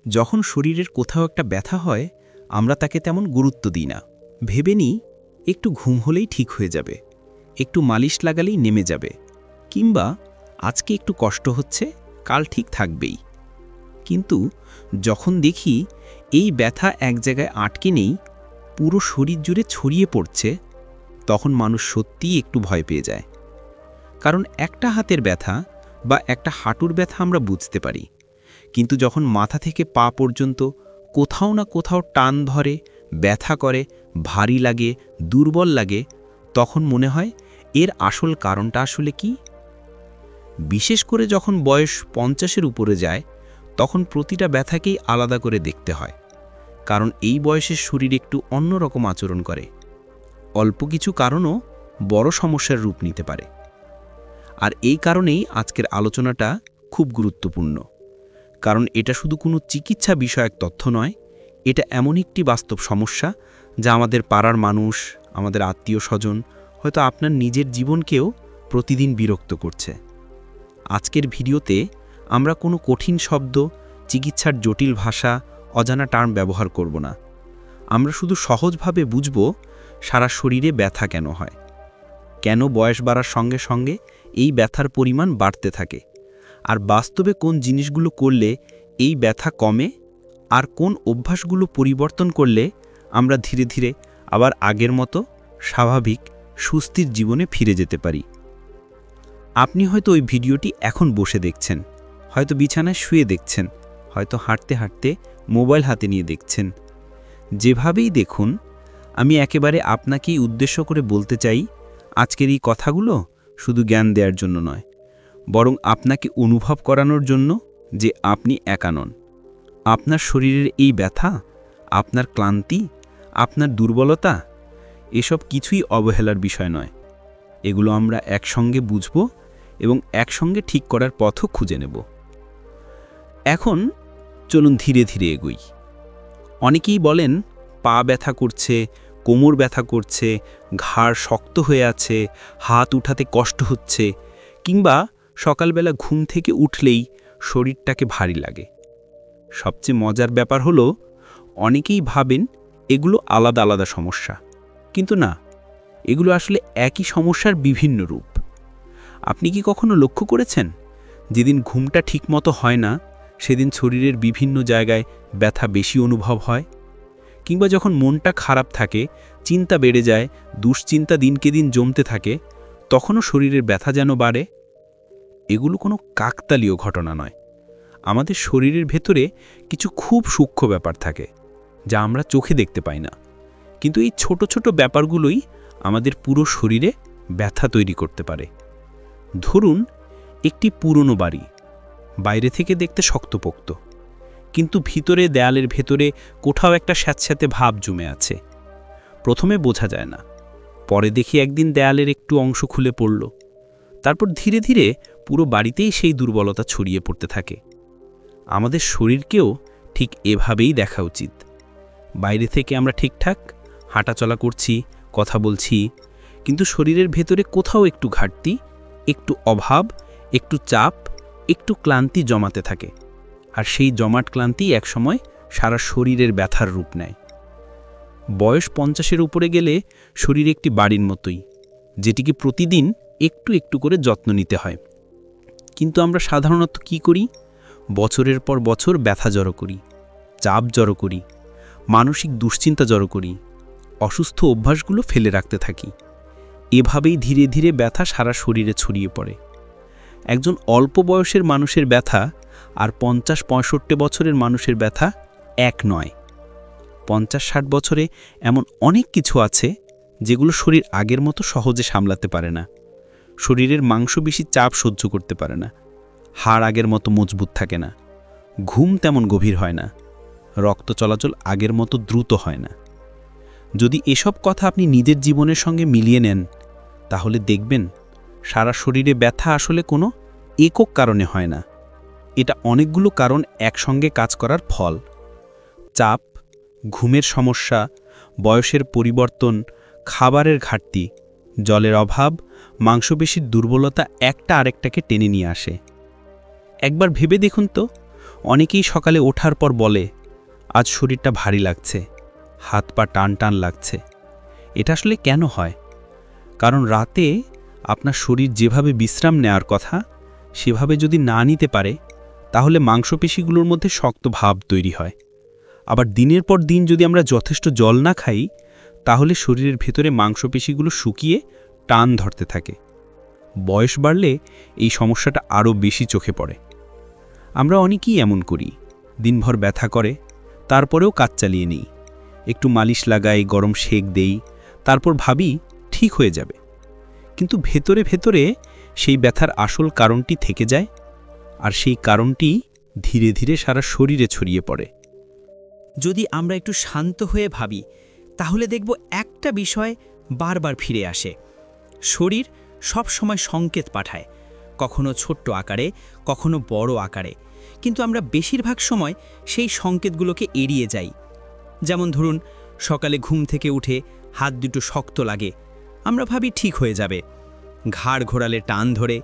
যখন শরীরের কোথাও একটা ব্যথা হয় আমরা তাকে তেমন গুরুত্ব দিই না, ভেবে নিই একটু ঘুম হলেই ঠিক হয়ে যাবে, একটু মালিশ লাগালেই নেমে যাবে, কিংবা আজকে একটু কষ্ট হচ্ছে কাল ঠিক থাকবেই। কিন্তু যখন দেখি এই ব্যথা এক জায়গায় আটকে নেই, পুরো শরীর জুড়ে ছড়িয়ে পড়ছে, তখন মানুষ সত্যিই একটু ভয় পেয়ে যায়। কারণ একটা হাতের ব্যথা বা একটা হাঁটুর ব্যথা আমরা বুঝতে পারি, কিন্তু যখন মাথা থেকে পা পর্যন্ত কোথাও না কোথাও টান ধরে, ব্যথা করে, ভারী লাগে, দুর্বল লাগে, তখন মনে হয় এর আসল কারণটা আসলে কি। বিশেষ করে যখন বয়স 50-এর উপরে যায়, তখন প্রতিটা ব্যথাকেই আলাদা করে দেখতে হয়, কারণ এই বয়সের শরীর একটু অন্যরকম আচরণ করে। অল্প কিছু কারণও বড় সমস্যার রূপ নিতে পারে। আর এই কারণেই আজকের আলোচনাটা খুব গুরুত্বপূর্ণ, কারণ এটা শুধু কোনো চিকিৎসা বিষয়ক তথ্য নয়, এটা এমন একটি বাস্তব সমস্যা যা আমাদের পাড়ার মানুষ, আমাদের আত্মীয় স্বজন, হয়তো আপনার নিজের জীবনকেও প্রতিদিন বিরক্ত করছে। আজকের ভিডিওতে আমরা কোনো কঠিন শব্দ, চিকিৎসার জটিল ভাষা, অজানা টার্ম ব্যবহার করব না। আমরা শুধু সহজভাবে বুঝব সারা শরীরে ব্যথা কেন হয়, কেন বয়স বাড়ার সঙ্গে সঙ্গে এই ব্যথার পরিমাণ বাড়তে থাকে, আর বাস্তবে কোন জিনিসগুলো করলে এই ব্যথা কমে, আর কোন অভ্যাসগুলো পরিবর্তন করলে আমরা ধীরে ধীরে আবার আগের মতো স্বাভাবিক সুস্থির জীবনে ফিরে যেতে পারি। আপনি হয়তো ওই ভিডিওটি এখন বসে দেখছেন, হয়তো বিছানায় শুয়ে দেখছেন, হয়তো হাঁটতে হাঁটতে মোবাইল হাতে নিয়ে দেখছেন। যেভাবেই দেখুন, আমি একেবারে আপনাকেই উদ্দেশ্য করে বলতে চাই, আজকের এই কথাগুলো শুধু জ্ঞান দেওয়ার জন্য নয়, বরং আপনাকে অনুভব করানোর জন্য যে আপনি একা নন। আপনার শরীরের এই ব্যথা, আপনার ক্লান্তি, আপনার দুর্বলতা, এসব কিছুই অবহেলার বিষয় নয়। এগুলো আমরা একসঙ্গে বুঝব এবং একসঙ্গে ঠিক করার পথও খুঁজে নেব। এখন চলুন ধীরে ধীরে এগোই। অনেকেই বলেন পা ব্যথা করছে, কোমর ব্যথা করছে, ঘাড় শক্ত হয়ে আছে, হাত উঠাতে কষ্ট হচ্ছে, কিংবা সকালবেলা ঘুম থেকে উঠলেই শরীরটাকে ভারী লাগে। সবচেয়ে মজার ব্যাপার হলো, অনেকেই ভাবেন এগুলো আলাদা আলাদা সমস্যা, কিন্তু না, এগুলো আসলে একই সমস্যার বিভিন্ন রূপ। আপনি কি কখনো লক্ষ্য করেছেন, যেদিন ঘুমটা ঠিকমতো হয় না সেদিন শরীরের বিভিন্ন জায়গায় ব্যথা বেশি অনুভব হয়? কিংবা যখন মনটা খারাপ থাকে, চিন্তা বেড়ে যায়, দুশ্চিন্তা দিনকে দিন জমতে থাকে, তখনও শরীরের ব্যথা যেন বাড়ে? এগুলো কোনো কাকতালীয় ঘটনা নয়। আমাদের শরীরের ভেতরে কিছু খুব সূক্ষ্ম ব্যাপার থাকে, যা আমরা চোখে দেখতে পাই না, কিন্তু এই ছোট ছোট ব্যাপারগুলোই আমাদের পুরো শরীরে ব্যথা তৈরি করতে পারে। ধরুন, একটি পুরনো বাড়ি, বাইরে থেকে দেখতে শক্তপোক্ত, কিন্তু ভিতরে দেয়ালের ভেতরে কোথাও একটা স্যাঁতস্যাঁতে ভাব জমে আছে। প্রথমে বোঝা যায় না, পরে দেখি একদিন দেয়ালের একটু অংশ খুলে পড়ল, তারপর ধীরে ধীরে পুরো বাড়িতেই সেই দুর্বলতা ছড়িয়ে পড়তে থাকে। আমাদের শরীরকেও ঠিক এভাবেই দেখা উচিত। বাইরে থেকে আমরা ঠিকঠাক হাঁটাচলা করছি, কথা বলছি, কিন্তু শরীরের ভেতরে কোথাও একটু ঘাটতি, একটু অভাব, একটু চাপ, একটু ক্লান্তি জমাতে থাকে, আর সেই জমাট ক্লান্তি একসময় সারা শরীরের ব্যথার রূপ নেয়। বয়স 50-এর উপরে গেলে শরীর একটি বাড়ির মতোই, যেটিকে প্রতিদিন একটু একটু করে যত্ন নিতে হয়। কিন্তু আমরা সাধারণত কি করি? বছরের পর বছর ব্যথা জড়ো করি, চাপ জড়ো করি, মানসিক দুশ্চিন্তা জড়ো করি, অসুস্থ অভ্যাসগুলো ফেলে রাখতে থাকি। এভাবেই ধীরে ধীরে ব্যথা সারা শরীরে ছড়িয়ে পড়ে। একজন অল্প বয়সের মানুষের ব্যথা আর 50-65 বছরের মানুষের ব্যথা এক নয়। 50-60 বছরে এমন অনেক কিছু আছে যেগুলো শরীর আগের মতো সহজে সামলাতে পারে না। শরীরের মাংসপেশি চাপ সহ্য করতে পারে না, হাড় আগের মতো মজবুত থাকে না, ঘুম তেমন গভীর হয় না, রক্ত চলাচল আগের মতো দ্রুত হয় না। যদি এসব কথা আপনি নিজের জীবনের সঙ্গে মিলিয়ে নেন, তাহলে দেখবেন সারা শরীরে ব্যথা আসলে কোনো একক কারণে হয় না। এটা অনেকগুলো কারণ একসঙ্গে কাজ করার ফল। চাপ, ঘুমের সমস্যা, বয়সের পরিবর্তন, খাবারের ঘাটতি, জলের অভাব, মাংসপেশির দুর্বলতা একটা আরেকটাকে টেনে নিয়ে আসে। একবার ভেবে দেখুন তো, অনেকেই সকালে ওঠার পর বলে, আজ শরীরটা ভারী লাগছে, হাত পা টান টান লাগছে। এটা আসলে কেন হয়? কারণ রাতে আপনার শরীর যেভাবে বিশ্রাম নেওয়ার কথা সেভাবে যদি না নিতে পারে, তাহলে মাংসপেশিগুলোর মধ্যে শক্ত ভাব তৈরি হয়। আবার দিনের পর দিন যদি আমরা যথেষ্ট জল না খাই, তাহলে শরীরের ভেতরে মাংসপেশিগুলো শুকিয়ে টান ধরতে থাকে। বয়স বাড়লে এই সমস্যাটা আরও বেশি চোখে পড়ে। আমরা অনেকেই এমন করি, দিনভর ব্যথা করে, তারপরেও কাজ চালিয়ে নিই, একটু মালিশ লাগাই, গরম সেক দেই, তারপর ভাবি ঠিক হয়ে যাবে। কিন্তু ভেতরে ভেতরে সেই ব্যথার আসল কারণটি থেকে যায়, আর সেই কারণটি ধীরে ধীরে সারা শরীরে ছড়িয়ে পড়ে। যদি আমরা একটু শান্ত হয়ে ভাবি, তাহলে দেখব একটা বিষয় বারবার ফিরে আসে। শরীর সব সময় সংকেত পাঠায়, কখনো ছোট্ট আকারে, কখনো বড় আকারে, কিন্তু আমরা বেশিরভাগ সময় সেই সংকেতগুলোকে এড়িয়ে যাই। যেমন ধরুন, সকালে ঘুম থেকে উঠে হাত দুটো শক্ত লাগে, আমরা ভাবি ঠিক হয়ে যাবে। ঘাড় ঘোরালে টান ধরে,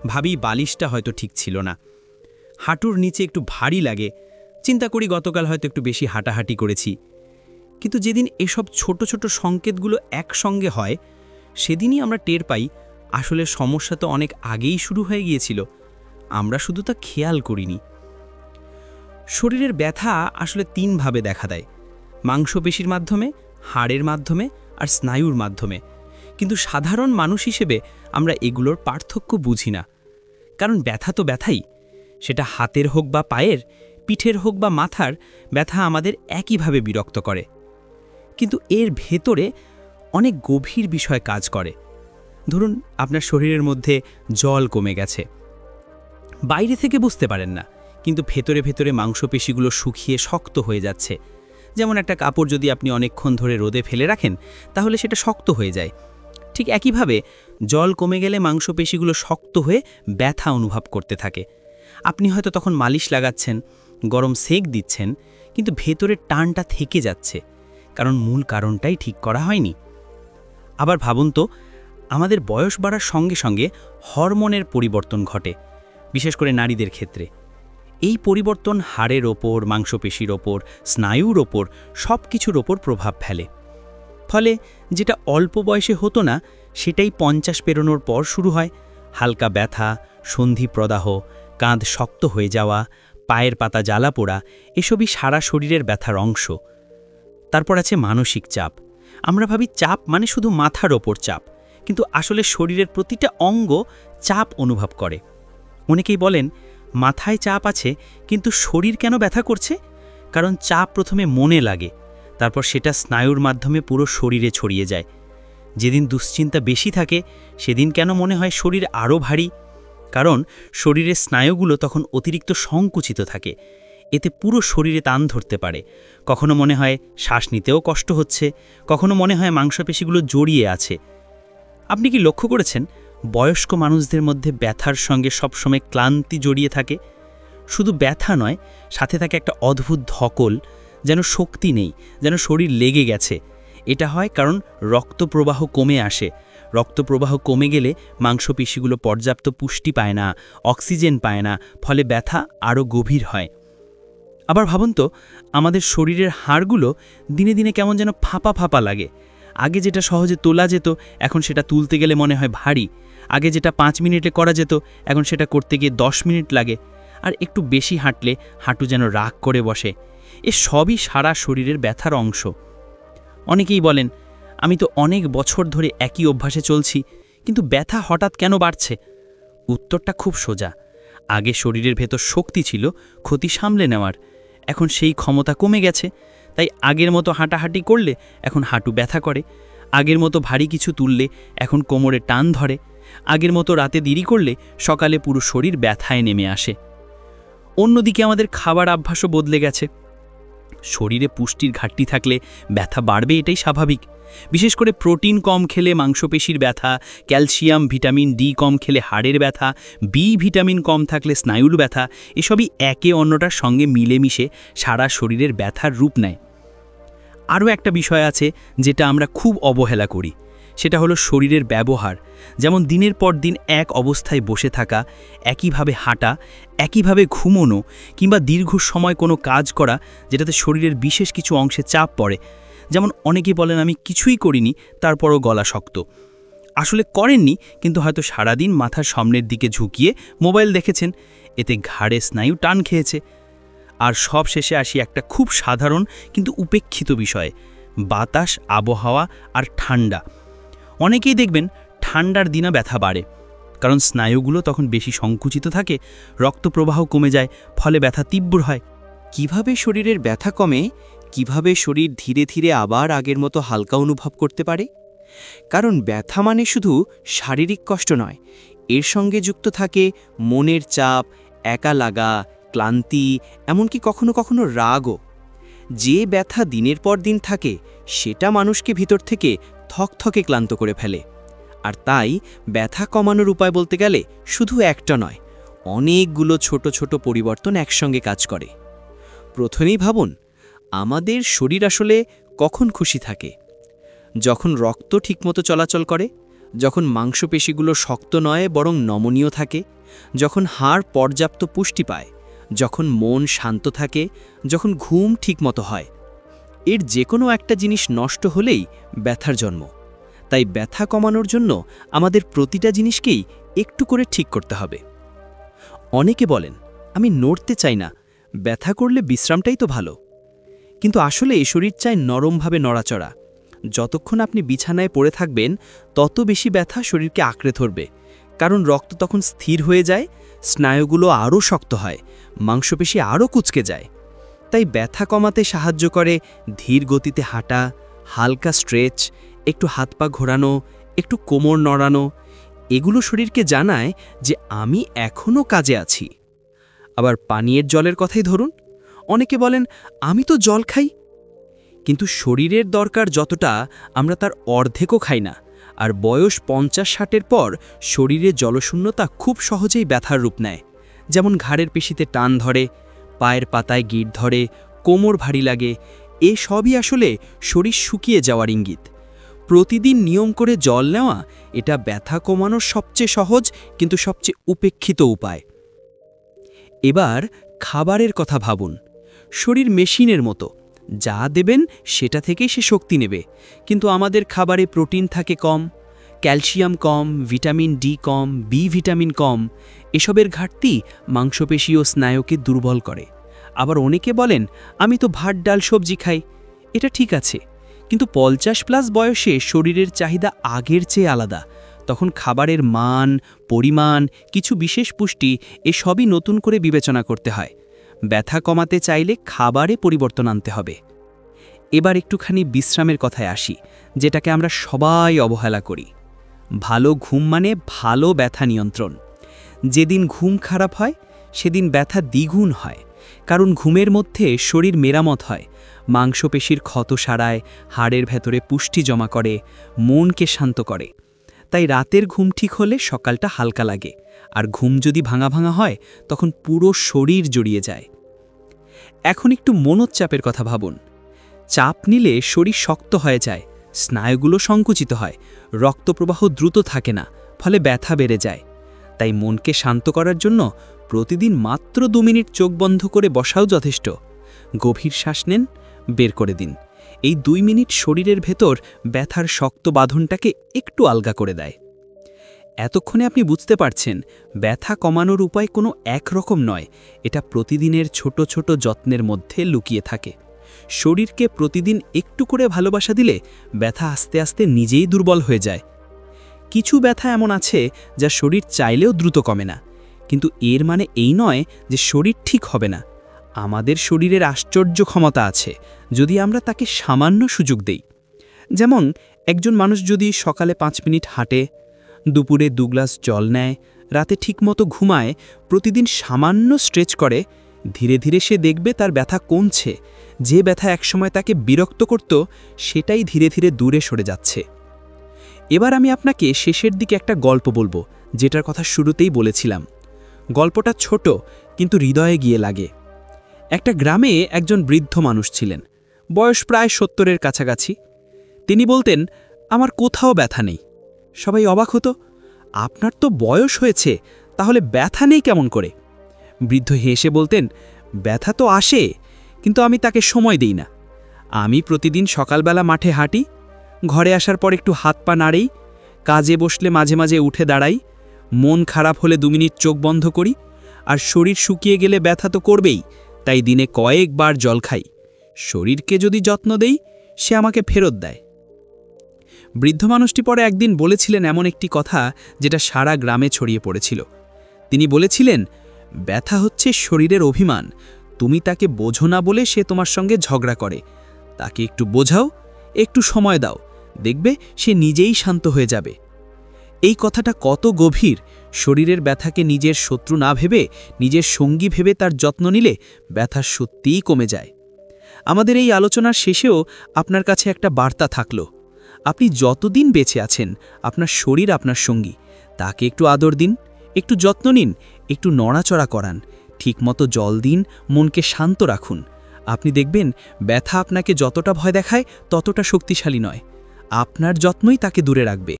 ভাবি বালিশটা হয়তো ঠিক ছিল না। হাঁটুর নিচে একটু ভারী লাগে, চিন্তা করি গতকাল হয়তো একটু বেশি হাঁটাহাঁটি করেছি। কিন্তু যেদিন এসব ছোট ছোট সংকেতগুলো একসঙ্গে হয়, সেদিনই আমরা টের পাই আসলে সমস্যা তো অনেক আগেই শুরু হয়ে গিয়েছিল, আমরা শুধু তা খেয়াল করিনি। শরীরের ব্যথা আসলে তিনভাবে দেখা দেয়: মাংসপেশির মাধ্যমে, হাড়ের মাধ্যমে আর স্নায়ুর মাধ্যমে। কিন্তু সাধারণ মানুষ হিসেবে আমরা এগুলোর পার্থক্য বুঝি না। কারণ ব্যথা তো ব্যথাই, সেটা হাতের হোক বা পায়ের, পিঠের হোক বা মাথার, ব্যথা আমাদের একইভাবে বিরক্ত করে। কিন্তু এর ভেতরে অনেক গভীর বিষয় কাজ করে। ধরুন, আপনার শরীরের মধ্যে জল কমে গেছে, বাইরে থেকে বুঝতে পারেন না, কিন্তু ভেতরে ভেতরে মাংসপেশিগুলো শুকিয়ে শক্ত হয়ে যাচ্ছে। যেমন একটা কাপড় যদি আপনি অনেকক্ষণ ধরে রোদে ফেলে রাখেন, তাহলে সেটা শক্ত হয়ে যায়। ঠিক একইভাবে জল কমে গেলে মাংসপেশিগুলো শক্ত হয়ে ব্যথা অনুভব করতে থাকে। আপনি হয়তো তখন মালিশ লাগাচ্ছেন, গরম সেক দিচ্ছেন, কিন্তু ভেতরের টানটা থেকে যাচ্ছে, কারণ মূল কারণটাই ঠিক করা হয়নি। আবার ভাবুন তো, আমাদের বয়স বাড়ার সঙ্গে সঙ্গে হরমোনের পরিবর্তন ঘটে, বিশেষ করে নারীদের ক্ষেত্রে। এই পরিবর্তন হাড়ের ওপর, মাংসপেশির ওপর, স্নায়ুর ওপর, সব কিছুর ওপর প্রভাব ফেলে। ফলে যেটা অল্প বয়সে হতো না, সেটাই 50 পেরোনোর পর শুরু হয়। হালকা ব্যথা, সন্ধি প্রদাহ, কাঁধ শক্ত হয়ে যাওয়া, পায়ের পাতা জ্বালা পোড়া, এসবই সারা শরীরের ব্যথার অংশ। তারপর আছে মানসিক চাপ। আমরা ভাবি চাপ মানে শুধু মাথার ওপর চাপ, কিন্তু আসলে শরীরের প্রতিটা অঙ্গ চাপ অনুভব করে। অনেকেই বলেন, মাথায় চাপ আছে, কিন্তু শরীর কেন ব্যথা করছে? কারণ চাপ প্রথমে মনে লাগে, তারপর সেটা স্নায়ুর মাধ্যমে পুরো শরীরে ছড়িয়ে যায়। যেদিন দুশ্চিন্তা বেশি থাকে, সেদিন কেন মনে হয় শরীর আরও ভারী? কারণ শরীরের স্নায়ুগুলো তখন অতিরিক্ত সংকুচিত থাকে, এতে পুরো শরীরে টান ধরতে পারে। কখনো মনে হয় শ্বাস নিতেও কষ্ট হচ্ছে, কখনো মনে হয় মাংসপেশিগুলো জড়িয়ে আছে। আপনি কি লক্ষ্য করেছেন, বয়স্ক মানুষদের মধ্যে ব্যথার সঙ্গে সবসময় ক্লান্তি জড়িয়ে থাকে? শুধু ব্যথা নয়, সাথে থাকে একটা অদ্ভুত ধকল, যেন শক্তি নেই, যেন শরীর লেগে গেছে। এটা হয় কারণ রক্তপ্রবাহ কমে আসে। রক্তপ্রবাহ কমে গেলে মাংসপেশিগুলো পর্যাপ্ত পুষ্টি পায় না, অক্সিজেন পায় না, ফলে ব্যথা আরও গভীর হয়। আবার ভাবুন তো, আমাদের শরীরের হাড়গুলো দিনে দিনে কেমন যেন ফাঁপা ফাঁপা লাগে। আগে যেটা সহজে তোলা যেত, এখন সেটা তুলতে গেলে মনে হয় ভারী। আগে যেটা 5 মিনিটে করা যেত, এখন সেটা করতে গিয়ে 10 মিনিট লাগে। আর একটু বেশি হাঁটলে হাঁটু যেন রাগ করে বসে। এ সবই সারা শরীরের ব্যথার অংশ। অনেকেই বলেন, আমি তো অনেক বছর ধরে একই অভ্যাসে চলছি, কিন্তু ব্যথা হঠাৎ কেন বাড়ছে? উত্তরটা খুব সোজা। আগে শরীরের ভেতর শক্তি ছিল ক্ষতি সামলে নেওয়ার, এখন সেই ক্ষমতা কমে গেছে। তাই আগের মতো হাঁটাহাঁটি করলে এখন হাঁটু ব্যথা করে, আগের মতো ভারী কিছু তুললে এখন কোমরে টান ধরে, আগের মতো রাতে দেরি করলে সকালে পুরো শরীর ব্যথায় নেমে আসে। অন্যদিকে আমাদের খাবার অভ্যাসও বদলে গেছে। শরীরে পুষ্টির ঘাটতি থাকলে ব্যথা বাড়বে, এটাই স্বাভাবিক। বিশেষ করে প্রোটিন কম খেলে মাংসপেশির ব্যথা, ক্যালসিয়াম ভিটামিন ডি কম খেলে হাড়ের ব্যথা, বি ভিটামিন কম থাকলে স্নায়ুর ব্যথা, এসবই একে অন্যটার সঙ্গে মিলেমিশে সারা শরীরের ব্যথার রূপ নেয়। আরও একটা বিষয় আছে যেটা আমরা খুব অবহেলা করি, সেটা হলো শরীরের ব্যবহার। যেমন দিনের পর দিন এক অবস্থায় বসে থাকা, একইভাবে হাঁটা, একইভাবে ঘুমোনো, কিংবা দীর্ঘ সময় কোনো কাজ করা যেটাতে শরীরের বিশেষ কিছু অংশে চাপ পড়ে। যেমন অনেকে বলেন আমি কিছুই করিনি, তারপরও গলা শক্ত। আসলে করেননি, কিন্তু হয়তো সারাদিন মাথার সামনের দিকে ঝুঁকিয়ে মোবাইল দেখেছেন, এতে ঘাড়ে স্নায়ু টান খেয়েছে। আর সব শেষে আসি একটা খুব সাধারণ কিন্তু উপেক্ষিত বিষয়ে, বাতাস, আবহাওয়া আর ঠান্ডা। অনেকেই দেখবেন ঠান্ডার দিনে ব্যথা বাড়ে, কারণ স্নায়ুগুলো তখন বেশি সংকুচিত থাকে, রক্তপ্রবাহ কমে যায়, ফলে ব্যথা তীব্র হয়। কিভাবে শরীরের ব্যথা কমে, কিভাবে শরীর ধীরে ধীরে আবার আগের মতো হালকা অনুভব করতে পারে? কারণ ব্যথা মানে শুধু শারীরিক কষ্ট নয়, এর সঙ্গে যুক্ত থাকে মনের চাপ, একা লাগা, ক্লান্তি, এমনকি কখনো কখনো রাগও। যে ব্যথা দিনের পর দিন থাকে সেটা মানুষকে ভিতর থেকে থকথকে ক্লান্ত করে ফেলে। আর তাই ব্যথা কমানোর উপায় বলতে গেলে শুধু একটা নয়, অনেকগুলো ছোট ছোট পরিবর্তন একসঙ্গে কাজ করে। প্রথমেই ভাবুন, আমাদের শরীর আসলে কখন খুশি থাকে? যখন রক্ত ঠিকমতো চলাচল করে, যখন মাংসপেশিগুলো শক্ত নয় বরং নমনীয় থাকে, যখন হাড় পর্যাপ্ত পুষ্টি পায়, যখন মন শান্ত থাকে, যখন ঘুম ঠিকমতো হয়। এর যে কোনো একটা জিনিস নষ্ট হলেই ব্যথার জন্ম। তাই ব্যথা কমানোর জন্য আমাদের প্রতিটা জিনিসকেই একটু করে ঠিক করতে হবে। অনেকে বলেন আমি নড়তে চাই না, ব্যথা করলে বিশ্রামটাই তো ভালো। কিন্তু আসলে এই শরীর চায় নরমভাবে নড়াচড়া। যতক্ষণ আপনি বিছানায় পড়ে থাকবেন তত বেশি ব্যথা শরীরকে আঁকড়ে ধরবে, কারণ রক্ত তখন স্থির হয়ে যায়, স্নায়ুগুলো আরও শক্ত হয়, মাংসপেশি আরও কুঁচকে যায়। তাই ব্যথা কমাতে সাহায্য করে ধীর গতিতে হাঁটা, হালকা স্ট্রেচ, একটু হাত পা ঘোরানো, একটু কোমর নড়ানো। এগুলো শরীরকে জানায় যে আমি এখনও কাজে আছি। আবার পানীয়ের জলের কথাই ধরুন, অনেকে বলেন আমি তো জল খাই, কিন্তু শরীরের দরকার যতটা আমরা তার অর্ধেকও খাই না। আর বয়স ৫০-৬০-এর পর শরীরে জলশূন্যতা খুব সহজেই ব্যথার রূপ নেয়। যেমন ঘাড়ের পেশিতে টান ধরে, পায়ের পাতায় গিঁট ধরে, কোমর ভারী লাগে। এ সবই আসলে শরীর শুকিয়ে যাওয়ার ইঙ্গিত। প্রতিদিন নিয়ম করে জল নেওয়া এটা ব্যথা কমানোর সবচেয়ে সহজ কিন্তু সবচেয়ে উপেক্ষিত উপায়। এবার খাবারের কথা ভাবুন। শরীর মেশিনের মতো, যা দেবেন সেটা থেকেই সে শক্তি নেবে। কিন্তু আমাদের খাবারে প্রোটিন থাকে কম, ক্যালসিয়াম কম, ভিটামিন ডি কম, বি ভিটামিন কম। এসবের ঘাটতি মাংসপেশি ও স্নায়ুকে দুর্বল করে। আবার অনেকে বলেন আমি তো ভাত ডাল সবজি খাই। এটা ঠিক আছে, কিন্তু ৫০+ বয়সে শরীরের চাহিদা আগের চেয়ে আলাদা। তখন খাবারের মান, পরিমাণ, কিছু বিশেষ পুষ্টি এসবই নতুন করে বিবেচনা করতে হয়। ব্যথা কমাতে চাইলে খাবারে পরিবর্তন আনতে হবে। এবার একটুখানি বিশ্রামের কথায় আসি, যেটাকে আমরা সবাই অবহেলা করি। ভালো ঘুম মানে ভালো ব্যথা নিয়ন্ত্রণ। যেদিন ঘুম খারাপ হয় সেদিন ব্যথা দ্বিগুণ হয়, কারণ ঘুমের মধ্যে শরীর মেরামত হয়, মাংসপেশির ক্ষত সারায়, হাড়ের ভেতরে পুষ্টি জমা করে, মনকে শান্ত করে। তাই রাতের ঘুম ঠিক হলে সকালটা হালকা লাগে, আর ঘুম যদি ভাঙা ভাঙা হয় তখন পুরো শরীর জড়িয়ে যায়। এখন একটু মনোচ্চাপের কথা ভাবুন। চাপ নিলে শরীর শক্ত হয়ে যায়, স্নায়ুগুলো সংকুচিত হয়, রক্তপ্রবাহ দ্রুত থাকে না, ফলে ব্যথা বেড়ে যায়। তাই মনকে শান্ত করার জন্য প্রতিদিন মাত্র ২ মিনিট চোখ বন্ধ করে বসাও যথেষ্ট। গভীর শ্বাস নেন, বের করে দিন। এই ২ মিনিট শরীরের ভেতর ব্যথার শক্ত বাঁধনটাকে একটু আলগা করে দেয়। এতক্ষণে আপনি বুঝতে পারছেন ব্যথা কমানোর উপায় কোনো একরকম নয়, এটা প্রতিদিনের ছোট ছোট যত্নের মধ্যে লুকিয়ে থাকে। শরীরকে প্রতিদিন একটু করে ভালোবাসা দিলে ব্যথা আস্তে আস্তে নিজেই দুর্বল হয়ে যায়। কিছু ব্যথা এমন আছে যা শরীর চাইলেও দ্রুত কমে না, কিন্তু এর মানে এই নয় যে শরীর ঠিক হবে না। আমাদের শরীরের আশ্চর্য ক্ষমতা আছে যদি আমরা তাকে সামান্য সুযোগ দেই। যেমন একজন মানুষ যদি সকালে ৫ মিনিট হাঁটে, দুপুরে ২ গ্লাস জল নেয়, রাতে ঠিকমতো ঘুমায়, প্রতিদিন সামান্য স্ট্রেচ করে, ধীরে ধীরে সে দেখবে তার ব্যথা কমছে। যে ব্যথা একসময় তাকে বিরক্ত করত সেটাই ধীরে ধীরে দূরে সরে যাচ্ছে। এবার আমি আপনাকে শেষের দিকে একটা গল্প বলবো, যেটার কথা শুরুতেই বলেছিলাম। গল্পটা ছোট কিন্তু হৃদয়ে গিয়ে লাগে। একটা গ্রামে একজন বৃদ্ধ মানুষ ছিলেন, বয়স প্রায় ৭০-এর কাছাকাছি। তিনি বলতেন, আমার কোথাও ব্যথা নেই। সবাই অবাক হতো, আপনার তো বয়স হয়েছে, তাহলে ব্যথা নেই কেমন করে? বৃদ্ধ হেসে বলতেন, ব্যথা তো আসে, কিন্তু আমি তাকে সময় দেই না। আমি প্রতিদিন সকালবেলা মাঠে হাঁটি, ঘরে আসার পর একটু হাত পা নাড়েই, কাজে বসলে মাঝে মাঝে উঠে দাঁড়াই, মন খারাপ হলে 2 মিনিট চোখ বন্ধ করি, আর শরীর শুকিয়ে গেলে ব্যথা তো করবেই, তাই দিনে কয়েকবার জল খাই। শরীরকে যদি যত্ন দেই, সে আমাকে ফেরত দেয়। বৃদ্ধ মানুষটি পরে একদিন বলেছিলেন এমন একটি কথা যেটা সারা গ্রামে ছড়িয়ে পড়েছিল। তিনি বলেছিলেন, ব্যথা হচ্ছে শরীরের অভিমান, তুমি তাকে বোঝো না বলে সে তোমার সঙ্গে ঝগড়া করে। তাকে একটু বোঝাও, একটু সময় দাও, দেখবে সে নিজেই শান্ত হয়ে যাবে। এই কথাটা কত গভীর! শরীরের ব্যথাকে নিজের শত্রু না ভেবে নিজের সঙ্গী ভেবে তার যত্ন নিলে ব্যথা সত্যিই কমে যায়। আমাদের এই আলোচনার শেষেও আপনার কাছে একটা বার্তা থাকলো। আপনি যতদিন বেঁচে আছেন, আপনার শরীর আপনার সঙ্গী। তাকে একটু আদর দিন, একটু যত্ন নিন, একটু নড়াচড়া করান, ঠিকমতো জল দিন, মনকে শান্ত রাখুন। আপনি দেখবেন ব্যথা আপনাকে যতটা ভয় দেখায় ততটা শক্তিশালী নয়। আপনার যত্নই তাকে দূরে রাখবে।